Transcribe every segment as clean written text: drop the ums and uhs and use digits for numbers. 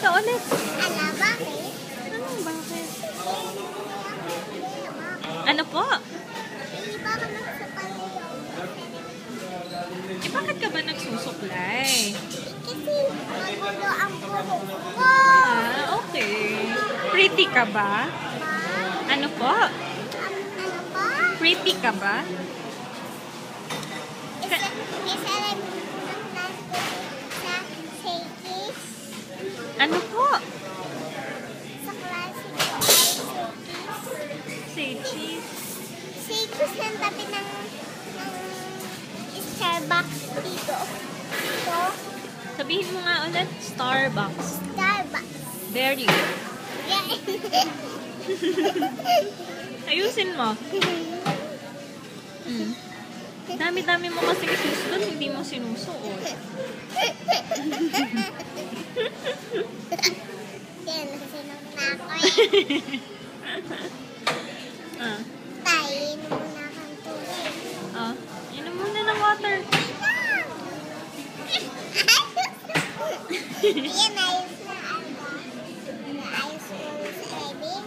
ka ulit. Ala, bakit? Anong bakit? Ano po? Hindi ba ka nagsusuklay? Eh, bakit ka ba nagsusuklay? Kasi magulo ang buhok ko. Ah, okay. Pretty ka ba? Ano po? Ano ba? Pretty ka ba? Isa lang ng class ko sa Shakey's. Ano po? Sa klase ko ay Shakey's. Say cheese. Shakey's ng tabi ng Starbucks dito. Ito. Sabihin mo nga ulit, Starbucks. Starbucks. Very good. Yeah. Ayusin mo. Dami-dami mo kasi susunod, hindi mo sinusuot. Yan, nasinong na ako eh. Ah. Tayin muna kang tubig. Ah. Inom muna ng water. Yan, ayos na alba. Ayos mo sa ibig.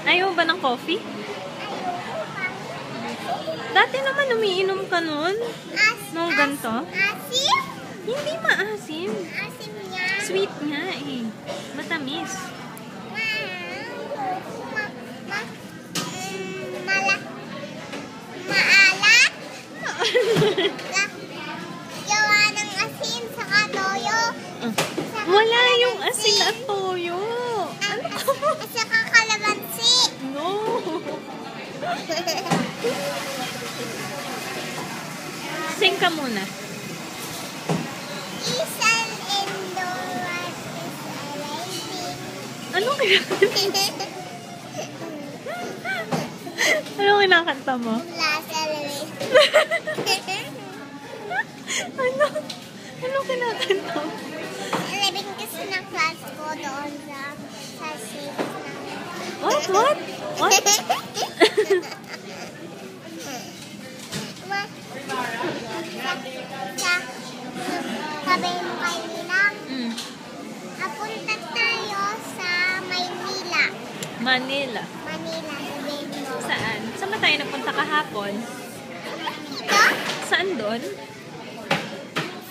Ayaw ba ng coffee? Dati naman umiinom ka nun. Nung ganito. Asim? Hindi maasim. Asim niya. Sweet nga eh. Matamis. Maalat? Gawa ng asin saka toyo. Wala yung asin at toyo. Ano ka ba? At saka kalamansi. No. Sing ka muna. Isang indoor is arriving. Anong kinakanta? Anong kinakanta mo? Last arriving. Ano? Anong kinakanta mo? Arriving kasi ng class ko doon sa ship namin. What? What? What? Sabi mo kay Ninang, Mm. apunta tayo sa Maynila. Manila. Manila, sabihin mo. Saan? Saan ba tayo nagpunta kahapon? Dito? Saan doon?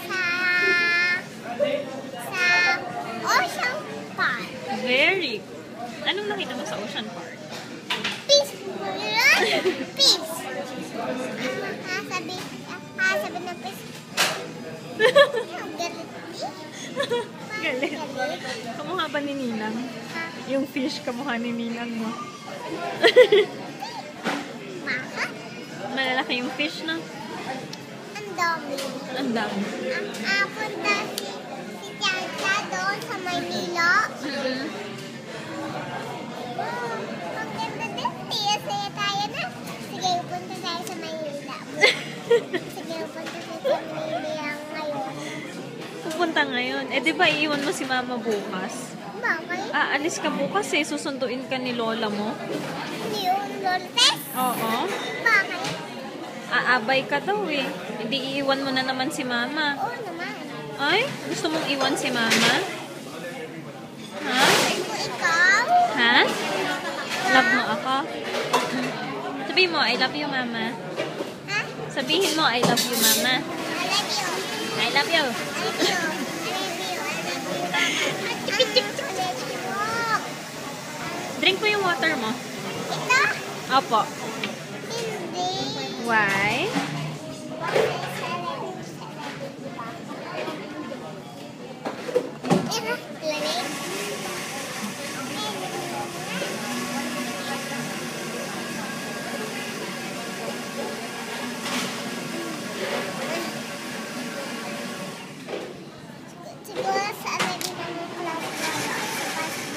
Sa Ocean Park. Very good. Anong nakita mo sa Ocean Park? Peace. Peace. Sabi na peace. Ang galit. Galit. Kamukha ba ni Ninang? Yung fish, kamukha ni Ninang mo. Bakit? Malalaki yung fish, no? Ang dami. Ang dami. Punta si Tiancha doon sa Maynila. Ang ganda din. Saya tayo na. Sige, punta tayo sa Maynila. Sige, punta tayo sa Maynila ngayon. Pupunta ngayon. Eh, di ba iiwan mo si Mama bukas? Bakit? Aalis ka bukas eh. Susunduin ka ni Lola mo. Hindi yung Lourdes? Oo. Bakit? Aabay ka daw eh. Hindi iiwan mo na naman si Mama. Oo naman. Ay, gusto mong iwan si Mama? Ha? Kung ikaw? Ha? Love mo ako? Sabihin mo, I love you, Mama. Ha? Sabihin mo, I love you, Mama. I love you. I love you. I love you. I love you. I love you. Drink mo yung water mo. Ito? Opo. Hindi. Why? Siguro sa alagay ng class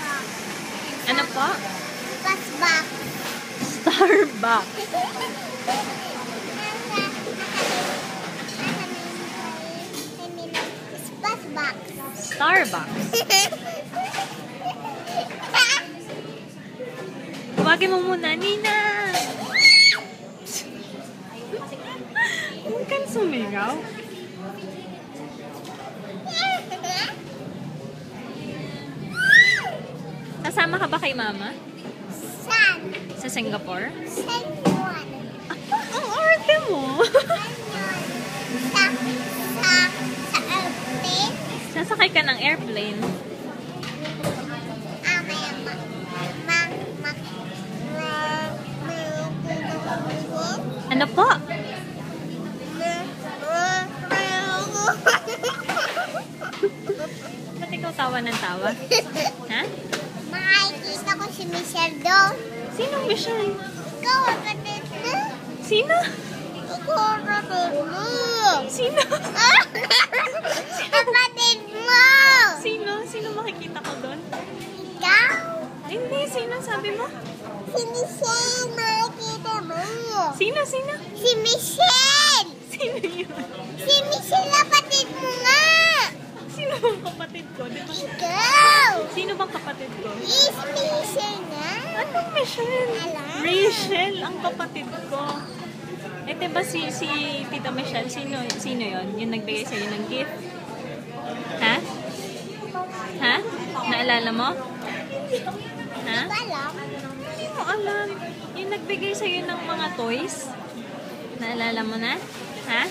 box. Ano po? Class box. Starbucks. Starbucks. Tawagin mo muna, Nina. Huwag kang sumigaw? Kasama ka ba kay mama? San? Sa Singapore? San yun? Ang arte mo! Sa airplane? Sasakay ka ng airplane. Ano po? Ba't ikaw tawa ng tawa? Ha? Makikita ko si Michelle doon. Sinong Michelle? Ikaw, kapatid mo. Sino? Ikaw, kapatid mo. Sino? Kapatid mo. Sino? Sino makikita ko doon? Ikaw. Hindi, sino sabi mo? Si Michelle, makikita mo. Sino? Sino? Si Michelle. Sino yun? Si Michelle, kapatid mo nga. Sino bang kapatid ko? Di ba? Ikaw. Sino bang kapatid ko? Is Michelle nga. Anong Michelle? Alam. Rachel, ang kapatid ko. Eh, diba si Tita Michelle, sino yon? Yung nagbigay sa'yo ng gift? Ha? Ha? Naalala mo? Ha? Alam. Hindi mo alam. Yung nagbigay sa'yo ng mga toys? Naalala mo na? Ha?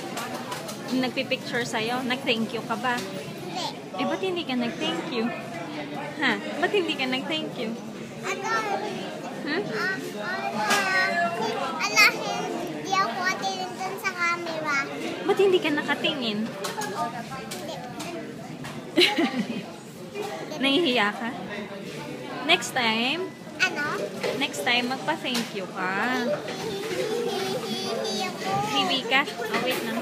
Yung nagpipicture sa'yo? Nag-thank you ka ba? Hindi. Eh, ba't hindi ka nag-thank you? Ha? Ba't hindi ka nag-thank you? Ano? Hmm? Ala, hindi ako atin dun sa camera. Ba't hindi ka nakatingin? Hindi. Nahihiya ka? Next time, Ano? magpa-thank you ka. Hihihi ako. Hiwi ka? Oh, wait lang.